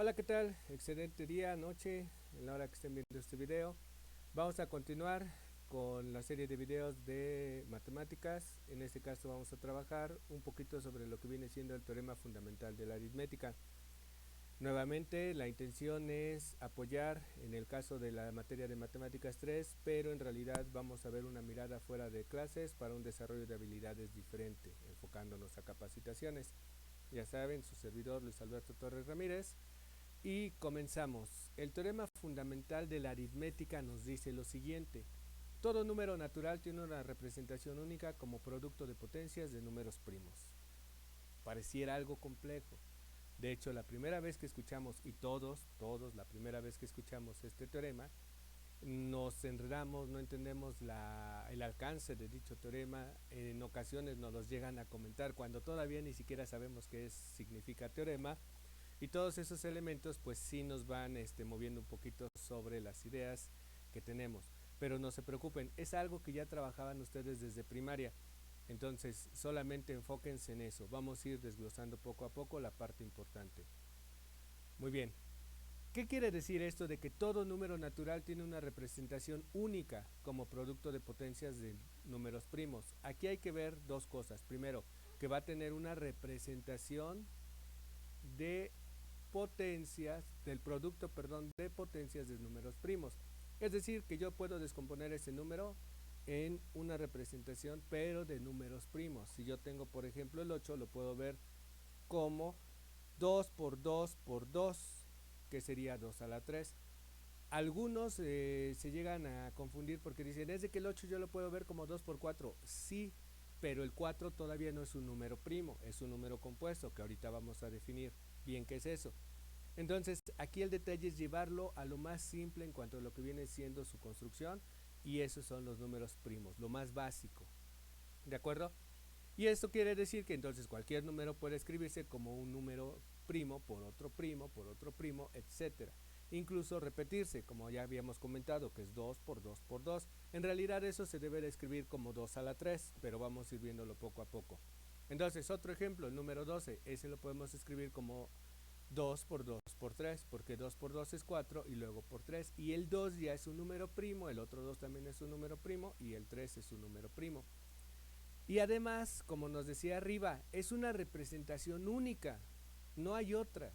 Hola, ¿qué tal? Excelente día, noche, en la hora que estén viendo este video. Vamos a continuar con la serie de videos de matemáticas. En este caso vamos a trabajar un poquito sobre lo que viene siendo el teorema fundamental de la aritmética. Nuevamente, la intención es apoyar en el caso de la materia de matemáticas 3, pero en realidad vamos a ver una mirada fuera de clases para un desarrollo de habilidades diferente, enfocándonos a capacitaciones. Ya saben, su servidor Luis Alberto Torres Ramírez. Y comenzamos. El teorema fundamental de la aritmética nos dice lo siguiente: todo número natural tiene una representación única como producto de potencias de números primos. Pareciera algo complejo. De hecho, la primera vez que escuchamos, y todos, la primera vez que escuchamos este teorema, nos enredamos, no entendemos el alcance de dicho teorema. En ocasiones nos los llegan a comentar cuando todavía ni siquiera sabemos qué significa teorema. Y todos esos elementos pues sí nos van moviendo un poquito sobre las ideas que tenemos. Pero no se preocupen, es algo que ya trabajaban ustedes desde primaria. Entonces solamente enfóquense en eso. Vamos a ir desglosando poco a poco la parte importante. Muy bien. ¿Qué quiere decir esto de que todo número natural tiene una representación única como producto de potencias de números primos? Aquí hay que ver dos cosas. Primero, que va a tener una representación de potencias, del producto, perdón, de potencias de números primos. Es decir, que yo puedo descomponer ese número en una representación, pero de números primos. Si yo tengo, por ejemplo, el 8, lo puedo ver como 2 por 2 por 2, que sería 2 a la 3. Algunos se llegan a confundir porque dicen, es de que el 8 yo lo puedo ver como 2 por 4. Sí, pero el 4 todavía no es un número primo, es un número compuesto, que ahorita vamos a definir bien qué es eso. Entonces, aquí el detalle es llevarlo a lo más simple en cuanto a lo que viene siendo su construcción, y esos son los números primos, lo más básico. ¿De acuerdo? Y esto quiere decir que entonces cualquier número puede escribirse como un número primo, por otro primo, etcétera. Incluso repetirse, como ya habíamos comentado, que es 2 por 2 por 2. En realidad eso se debe de escribir como 2 a la 3, pero vamos a ir viéndolo poco a poco. Entonces, otro ejemplo, el número 12, ese lo podemos escribir como 2 por 2 por 3, porque 2 por 2 es 4 y luego por 3. Y el 2 ya es un número primo, el otro 2 también es un número primo y el 3 es un número primo. Y además, como nos decía arriba, es una representación única, no hay otra,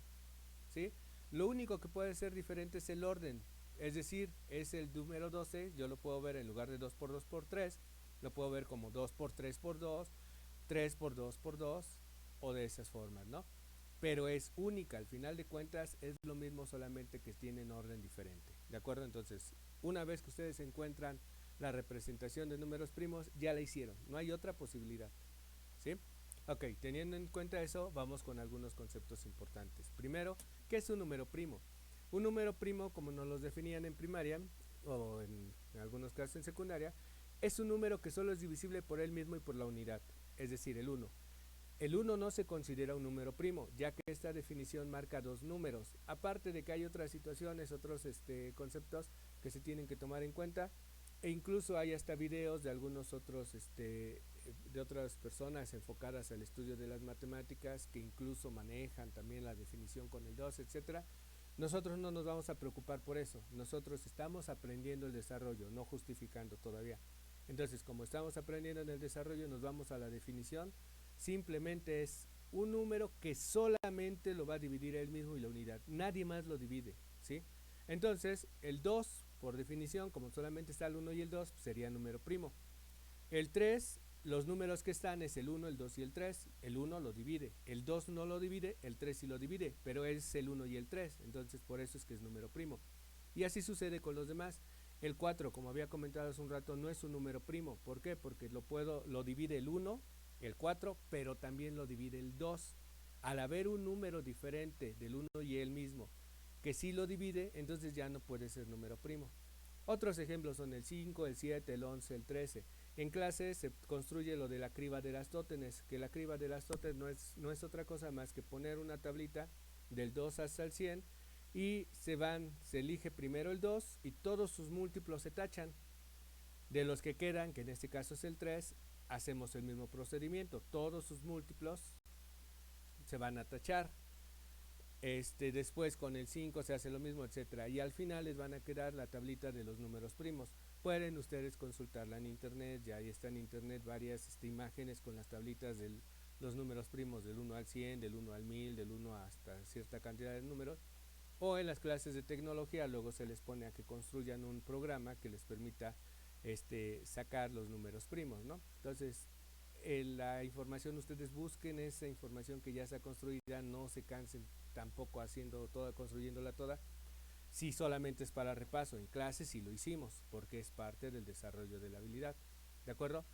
¿sí? Lo único que puede ser diferente es el orden, es decir, es el número 12, yo lo puedo ver en lugar de 2 por 2 por 3, lo puedo ver como 2 por 3 por 2, 3 por 2 por 2, o de esas formas, ¿no? Pero es única, al final de cuentas es lo mismo, solamente que tienen orden diferente, ¿de acuerdo? Entonces, una vez que ustedes encuentran la representación de números primos, ya la hicieron, no hay otra posibilidad, ¿sí? Ok, teniendo en cuenta eso, vamos con algunos conceptos importantes. Primero, ¿qué es un número primo? Un número primo, como nos los definían en primaria, o en algunos casos en secundaria, es un número que solo es divisible por él mismo y por la unidad, es decir, el 1. El 1 no se considera un número primo, ya que esta definición marca dos números. Aparte de que hay otras situaciones, otros conceptos que se tienen que tomar en cuenta, e incluso hay hasta videos de algunos otros, de otras personas enfocadas al estudio de las matemáticas, que incluso manejan también la definición con el 2, etcétera. Nosotros no nos vamos a preocupar por eso, nosotros estamos aprendiendo el desarrollo, no justificando todavía. Entonces, como estamos aprendiendo en el desarrollo, nos vamos a la definición. Simplemente es un número que solamente lo va a dividir él mismo y la unidad, nadie más lo divide, ¿sí? Entonces, el 2, por definición, como solamente está el 1 y el 2, sería número primo. El 3, los números que están es el 1, el 2 y el 3. El 1 lo divide, el 2 no lo divide, el 3 sí lo divide, pero es el 1 y el 3, entonces por eso es que es número primo. Y así sucede con los demás. El 4, como había comentado hace un rato, no es un número primo. ¿Por qué? Porque lo divide el 1, el 4, pero también lo divide el 2. Al haber un número diferente del 1 y el mismo que sí lo divide, entonces ya no puede ser número primo. Otros ejemplos son el 5, el 7, el 11, el 13. En clase se construye lo de la criba de Erastótenes, que la criba de Erastótenes no es otra cosa más que poner una tablita del 2 hasta el 100 y se elige primero el 2 y todos sus múltiplos se tachan. De los que quedan, que en este caso es el 3, hacemos el mismo procedimiento, todos sus múltiplos se van a tachar. Después con el 5 se hace lo mismo, etcétera. Y al final les van a quedar la tablita de los números primos. Pueden ustedes consultarla en internet, ya ahí está en internet varias imágenes con las tablitas de los números primos del 1 al 100, del 1 al 1000, del 1 hasta cierta cantidad de números. O en las clases de tecnología luego se les pone a que construyan un programa que les permita sacar los números primos, ¿no? Entonces, la información, ustedes busquen esa información que ya está construida, no se cansen tampoco haciendo toda, construyéndola toda, si solamente es para repaso. En clase sí lo hicimos, porque es parte del desarrollo de la habilidad, ¿de acuerdo?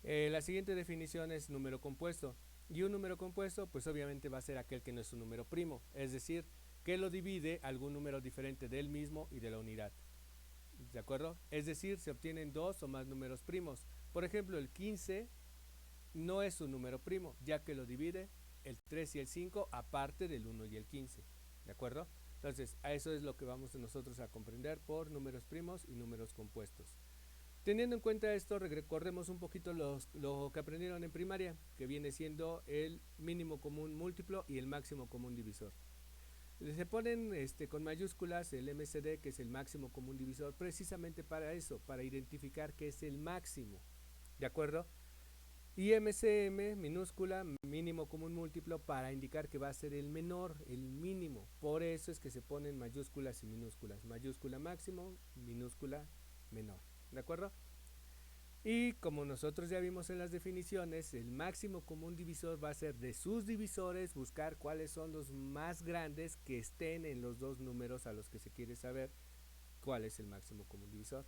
La siguiente definición es número compuesto, y un número compuesto pues obviamente va a ser aquel que no es un número primo, es decir, que lo divide algún número diferente del mismo y de la unidad, ¿de acuerdo? Es decir, se obtienen dos o más números primos. Por ejemplo, el 15 no es un número primo, ya que lo divide el 3 y el 5 aparte del 1 y el 15, ¿de acuerdo? Entonces, a eso es lo que vamos nosotros a comprender por números primos y números compuestos. Teniendo en cuenta esto, recordemos un poquito lo que aprendieron en primaria, que viene siendo el mínimo común múltiplo y el máximo común divisor. Se ponen con mayúsculas el MCD, que es el máximo común divisor, precisamente para eso, para identificar que es el máximo, ¿de acuerdo? Y MCM, minúscula, mínimo común múltiplo, para indicar que va a ser el menor, el mínimo. Por eso es que se ponen mayúsculas y minúsculas. Mayúscula máximo, minúscula menor, ¿de acuerdo? Y como nosotros ya vimos en las definiciones, el máximo común divisor va a ser de sus divisores buscar cuáles son los más grandes que estén en los dos números a los que se quiere saber cuál es el máximo común divisor.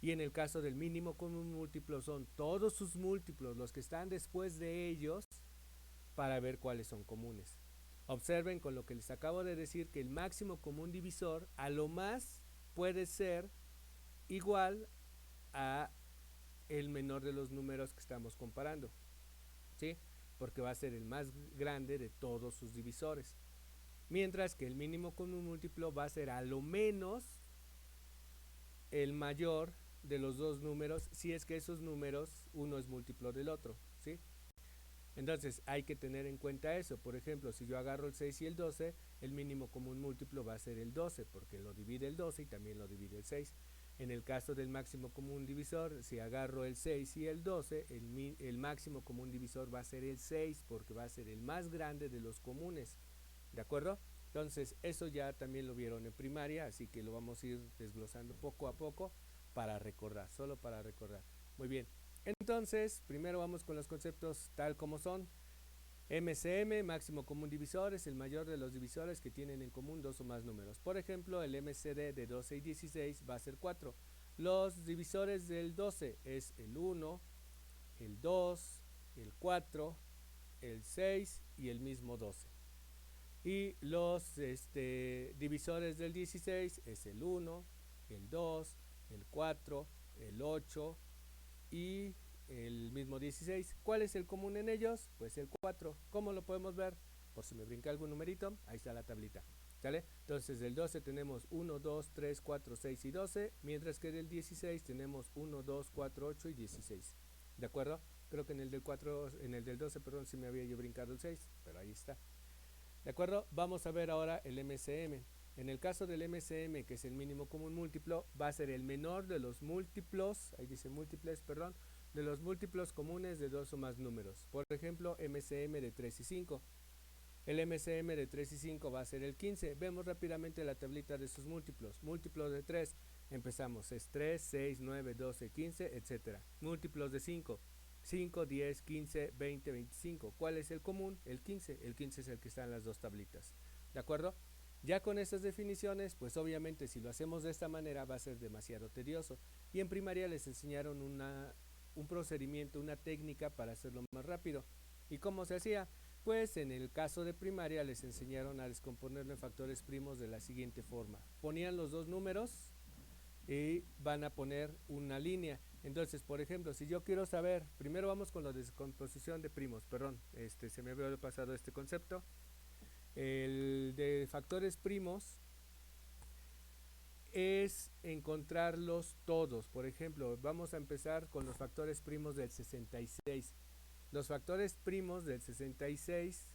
Y en el caso del mínimo común múltiplo son todos sus múltiplos, los que están después de ellos, para ver cuáles son comunes. Observen con lo que les acabo de decir que el máximo común divisor a lo más puede ser igual a el menor de los números que estamos comparando, ¿sí? Porque va a ser el más grande de todos sus divisores. Mientras que el mínimo común múltiplo va a ser a lo menos el mayor de los dos números, si es que esos números uno es múltiplo del otro, ¿sí? Entonces hay que tener en cuenta eso. Por ejemplo, si yo agarro el 6 y el 12, el mínimo común múltiplo va a ser el 12, porque lo divide el 12 y también lo divide el 6. En el caso del máximo común divisor, si agarro el 6 y el 12, el máximo común divisor va a ser el 6, porque va a ser el más grande de los comunes, ¿de acuerdo? Entonces eso ya también lo vieron en primaria, así que lo vamos a ir desglosando poco a poco para recordar, solo para recordar. Muy bien, entonces primero vamos con los conceptos tal como son. MCM, máximo común divisor, es el mayor de los divisores que tienen en común dos o más números. Por ejemplo, el MCD de 12 y 16 va a ser 4. Los divisores del 12 es el 1, el 2, el 4, el 6 y el mismo 12. Y los divisores del 16 es el 1, el 2, el 4, el 8 y el mismo 16. ¿Cuál es el común en ellos? Pues el 4. ¿Cómo lo podemos ver? Por si me brinca algún numerito, ahí está la tablita, ¿sale? Entonces del 12 tenemos 1, 2, 3, 4, 6 y 12, mientras que del 16 tenemos 1, 2, 4, 8 y 16. ¿De acuerdo? Creo que en el del 4, en el del 12, perdón, sí me había yo brincado el 6, pero ahí está. ¿De acuerdo? Vamos a ver ahora el MCM. En el caso del MCM, que es el mínimo común múltiplo, va a ser el menor de los múltiplos, ahí dice múltiples, perdón, de los múltiplos comunes de dos o más números. Por ejemplo, MCM de 3 y 5. El MCM de 3 y 5 va a ser el 15. Vemos rápidamente la tablita de sus múltiplos. Múltiplos de 3, empezamos, es 3, 6, 9, 12, 15, etc. Múltiplos de 5. 5, 10, 15, 20, 25. ¿Cuál es el común? El 15. El 15 es el que está en las dos tablitas. ¿De acuerdo? Ya con estas definiciones, pues obviamente si lo hacemos de esta manera va a ser demasiado tedioso. Y en primaria les enseñaron un procedimiento, una técnica para hacerlo más rápido. ¿Y cómo se hacía? Pues en el caso de primaria les enseñaron a descomponerlo en factores primos de la siguiente forma. Ponían los dos números y van a poner una línea. Entonces, por ejemplo, si yo quiero saber, primero vamos con la descomposición de primos, perdón, se me había pasado este concepto. El de factores primos es encontrarlos todos. Por ejemplo, vamos a empezar con los factores primos del 66. Los factores primos del 66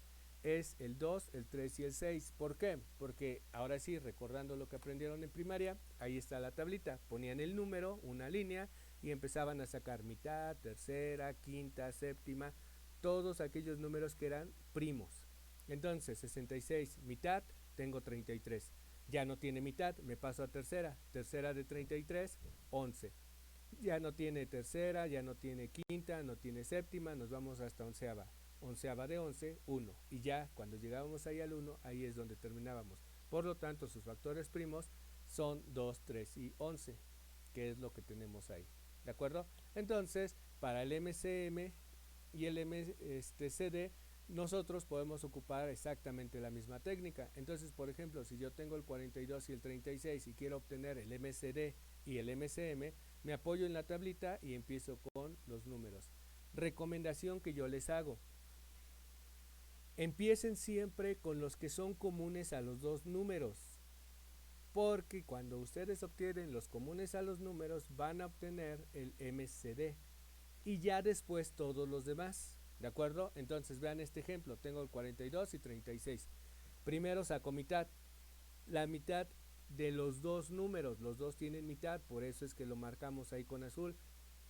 es el 2, el 3 y el 6. ¿Por qué? Porque ahora sí, recordando lo que aprendieron en primaria, ahí está la tablita. Ponían el número, una línea, y empezaban a sacar mitad, tercera, quinta, séptima, todos aquellos números que eran primos. Entonces, 66, mitad, tengo 33. Ya no tiene mitad, me paso a tercera. Tercera de 33, 11. Ya no tiene tercera, ya no tiene quinta, no tiene séptima, nos vamos hasta onceava. Onceava de 11, 1. Y ya cuando llegábamos ahí al 1, ahí es donde terminábamos. Por lo tanto, sus factores primos son 2, 3 y 11, que es lo que tenemos ahí. ¿De acuerdo? Entonces, para el MCM y el MCD, nosotros podemos ocupar exactamente la misma técnica. Entonces, por ejemplo, si yo tengo el 42 y el 36 y quiero obtener el MCD y el MCM, me apoyo en la tablita y empiezo con los números. Recomendación que yo les hago: empiecen siempre con los que son comunes a los dos números, porque cuando ustedes obtienen los comunes a los números van a obtener el MCD y ya después todos los demás. ¿De acuerdo? Entonces vean este ejemplo, tengo el 42 y 36. Primero saco mitad, la mitad de los dos números, los dos tienen mitad, por eso es que lo marcamos ahí con azul.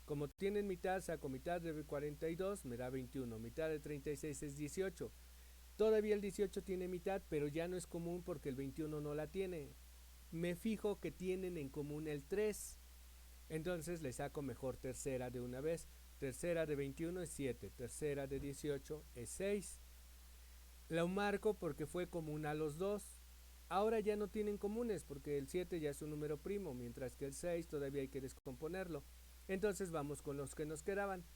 Como tienen mitad, saco mitad de 42, me da 21, mitad de 36 es 18. Todavía el 18 tiene mitad, pero ya no es común porque el 21 no la tiene. Me fijo que tienen en común el 3, entonces le saco mejor tercera de una vez. Tercera de 21 es 7, tercera de 18 es 6. Lo marco porque fue común a los dos. Ahora ya no tienen comunes porque el 7 ya es un número primo, mientras que el 6 todavía hay que descomponerlo. Entonces vamos con los que nos quedaban.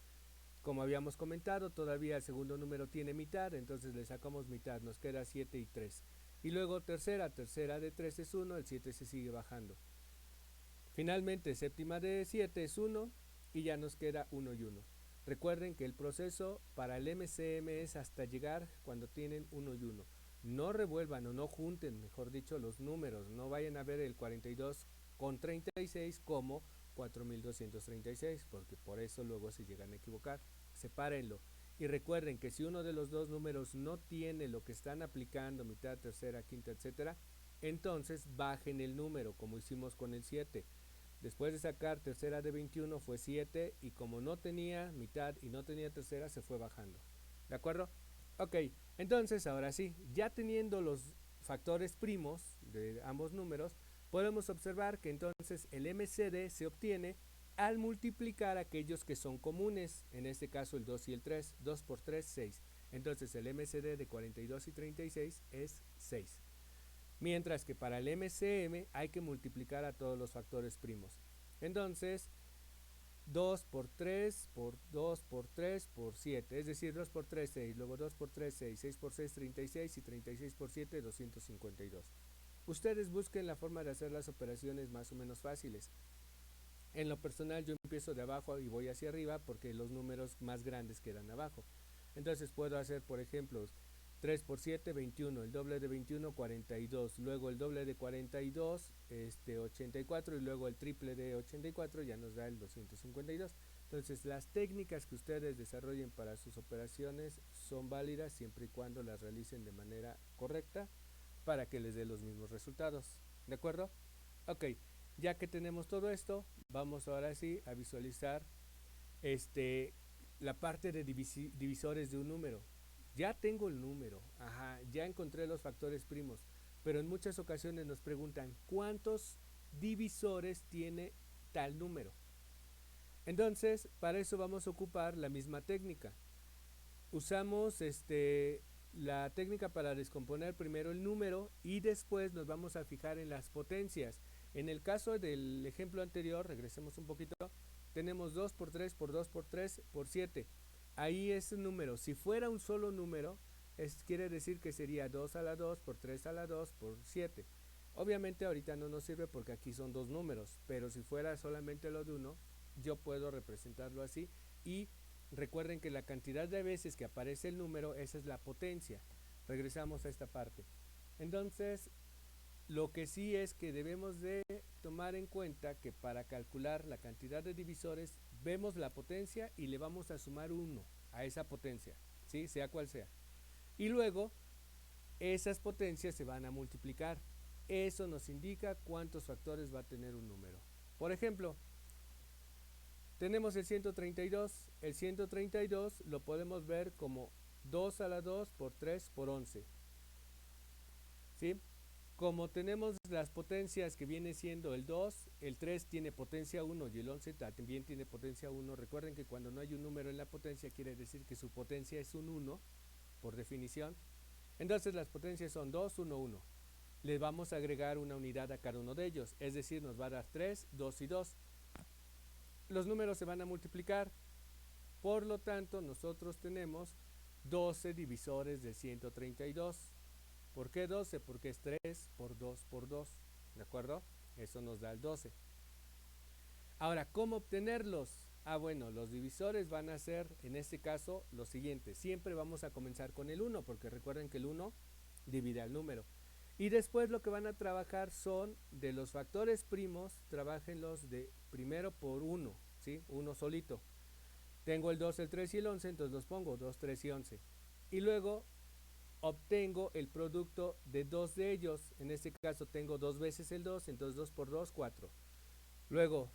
Como habíamos comentado, todavía el segundo número tiene mitad, entonces le sacamos mitad, nos queda 7 y 3. Y luego tercera de 3 es 1, el 7 se sigue bajando. Finalmente, séptima de 7 es 1 y ya nos queda 1 y 1. Recuerden que el proceso para el MCM es hasta llegar cuando tienen 1 y 1. No revuelvan o no junten, mejor dicho, los números. No vayan a ver el 42 con 36 como 4236, porque por eso luego se llegan a equivocar. Sepárenlo. Y recuerden que si uno de los dos números no tiene lo que están aplicando, mitad, tercera, quinta, etcétera, entonces bajen el número, como hicimos con el 7. Después de sacar tercera de 21 fue 7 y como no tenía mitad y no tenía tercera se fue bajando. ¿De acuerdo? Ok, entonces ahora sí, ya teniendo los factores primos de ambos números, podemos observar que entonces el MCD se obtiene al multiplicar aquellos que son comunes, en este caso el 2 y el 3, 2 por 3, 6. Entonces el MCD de 42 y 36 es 6. Mientras que para el MCM hay que multiplicar a todos los factores primos. Entonces, 2 por 3 por 2 por 3 por 7, es decir, 2 por 3, 6, luego 2 por 3, 6, 6 por 6, 36 y 36 por 7, 252. Ustedes busquen la forma de hacer las operaciones más o menos fáciles. En lo personal yo empiezo de abajo y voy hacia arriba porque los números más grandes quedan abajo. Entonces puedo hacer, por ejemplo, 3 por 7, 21, el doble de 21, 42, luego el doble de 42, 84 y luego el triple de 84 ya nos da el 252. Entonces las técnicas que ustedes desarrollen para sus operaciones son válidas siempre y cuando las realicen de manera correcta para que les dé los mismos resultados. ¿De acuerdo? Ok, ya que tenemos todo esto, vamos ahora sí a visualizar la parte de divisores de un número. Ya tengo el número, ya encontré los factores primos, pero en muchas ocasiones nos preguntan ¿cuántos divisores tiene tal número? Entonces, para eso vamos a ocupar la misma técnica. Usamos la técnica para descomponer primero el número y después nos vamos a fijar en las potencias. En el caso del ejemplo anterior, regresemos un poquito, tenemos 2 por 3 por 2 por 3 por 7. Ahí es un número. Si fuera un solo número, quiere decir que sería 2 a la 2 por 3 a la 2 por 7. Obviamente ahorita no nos sirve porque aquí son dos números, pero si fuera solamente lo de uno, yo puedo representarlo así. Y recuerden que la cantidad de veces que aparece el número, esa es la potencia. Regresamos a esta parte. Entonces, lo que sí es que debemos de tomar en cuenta que para calcular la cantidad de divisores, vemos la potencia y le vamos a sumar 1 a esa potencia, ¿sí? Sea cual sea. Y luego esas potencias se van a multiplicar. Eso nos indica cuántos factores va a tener un número. Por ejemplo, tenemos el 132. El 132 lo podemos ver como 2 a la 2 por 3 por 11. ¿Sí? Como tenemos las potencias que viene siendo el 2, el 3 tiene potencia 1 y el 11 también tiene potencia 1. Recuerden que cuando no hay un número en la potencia quiere decir que su potencia es un 1, por definición. Entonces las potencias son 2, 1, 1. Le vamos a agregar una unidad a cada uno de ellos, es decir, nos va a dar 3, 2 y 2. Los números se van a multiplicar, por lo tanto nosotros tenemos 12 divisores de 132. ¿Por qué 12? Porque es 3 por 2 por 2, ¿de acuerdo? Eso nos da el 12. Ahora, ¿cómo obtenerlos? Bueno, los divisores van a ser, en este caso, lo siguiente. Siempre vamos a comenzar con el 1, porque recuerden que el 1 divide al número. Y después lo que van a trabajar son de los factores primos, trabajenlos de primero por 1, ¿sí? Uno solito. Tengo el 2, el 3 y el 11, entonces los pongo 2, 3 y 11. Y luego obtengo el producto de dos de ellos. En este caso tengo 2 veces el 2, entonces 2 por 2, 4. Luego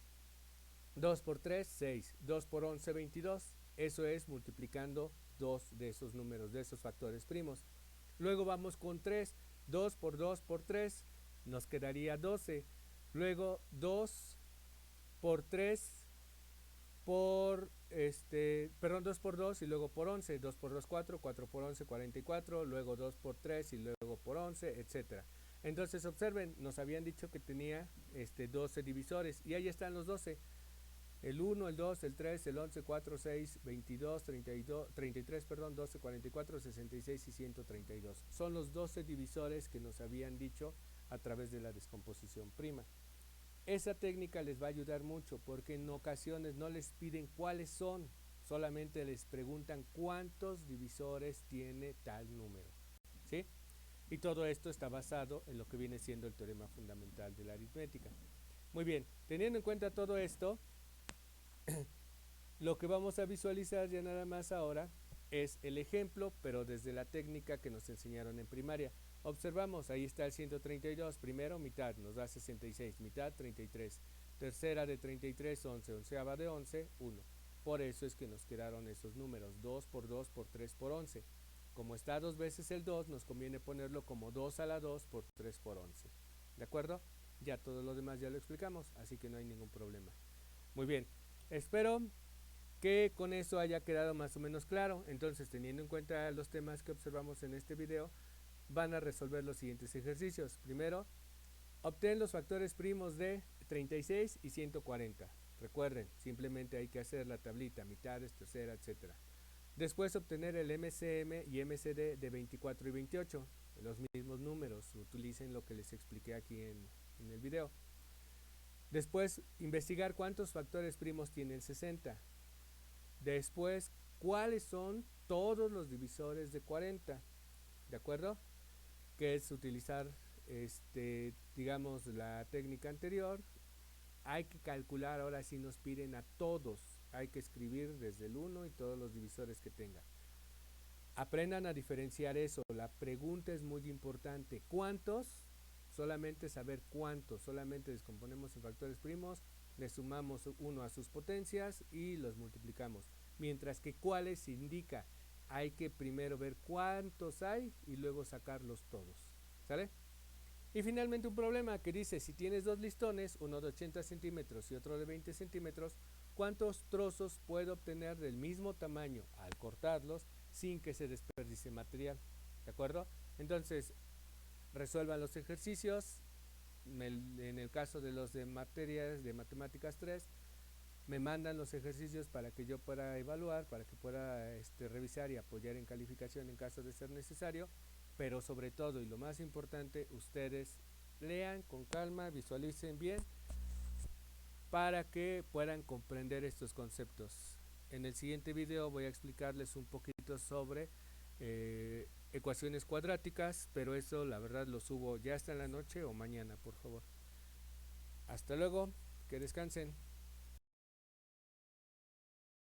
2 por 3, 6. 2 por 11, 22. Eso es multiplicando dos de esos números, de esos factores primos. Luego vamos con 3. 2 por 2 por 3 nos quedaría 12. Luego 2 por 3 por 2 por 2 y luego por 11, 2 por 2 4, 4 por 11 44, luego 2 por 3 y luego por 11, etcétera. Entonces observen, nos habían dicho que tenía 12 divisores y ahí están los 12. El 1, el 2, el 3, el 11, 4, 6, 22, 32, 33, 12, 44, 66 y 132. Son los 12 divisores que nos habían dicho a través de la descomposición prima. Esa técnica les va a ayudar mucho porque en ocasiones no les piden cuáles son, solamente les preguntan cuántos divisores tiene tal número, ¿sí? Y todo esto está basado en lo que viene siendo el teorema fundamental de la aritmética. Muy bien, teniendo en cuenta todo esto, lo que vamos a visualizar ya nada más ahora es el ejemplo, pero desde la técnica que nos enseñaron en primaria. Observamos, ahí está el 132, primero mitad, nos da 66, mitad 33, tercera de 33, 11, onceava de 11, 1. Por eso es que nos quedaron esos números, 2 por 2 por 3 por 11. Como está dos veces el 2, nos conviene ponerlo como 2 a la 2 por 3 por 11. ¿De acuerdo? Ya todo lo demás ya lo explicamos, así que no hay ningún problema. Muy bien, espero que con eso haya quedado más o menos claro. Entonces, teniendo en cuenta los temas que observamos en este video, van a resolver los siguientes ejercicios. Primero, obtén los factores primos de 36 y 140. Recuerden, simplemente hay que hacer la tablita, mitades, tercera, etc. Después, obtener el MCM y MCD de 24 y 28. Los mismos números, utilicen lo que les expliqué aquí en el video. Después, investigar cuántos factores primos tiene el 60. Después, cuáles son todos los divisores de 40. ¿De acuerdo? Que es utilizar, digamos, la técnica anterior. Hay que calcular, ahora sí nos piden a todos. Hay que escribir desde el 1 y todos los divisores que tenga. Aprendan a diferenciar eso. La pregunta es muy importante. ¿Cuántos? Solamente saber cuántos. Solamente descomponemos en factores primos, le sumamos 1 a sus potencias y los multiplicamos. Mientras que cuáles indica, hay que primero ver cuántos hay y luego sacarlos todos. ¿Sale? Y finalmente un problema que dice, si tienes dos listones, uno de 80 centímetros y otro de 20 centímetros, ¿cuántos trozos puedo obtener del mismo tamaño al cortarlos sin que se desperdicie material? ¿De acuerdo? Entonces, resuelvan los ejercicios. En el caso de los de materias de matemáticas 3, me mandan los ejercicios para que yo pueda evaluar, para que pueda revisar y apoyar en calificación en caso de ser necesario, pero sobre todo y lo más importante, ustedes lean con calma, visualicen bien para que puedan comprender estos conceptos. En el siguiente video voy a explicarles un poquito sobre ecuaciones cuadráticas, pero eso la verdad lo subo ya hasta en la noche o mañana, por favor. Hasta luego, que descansen.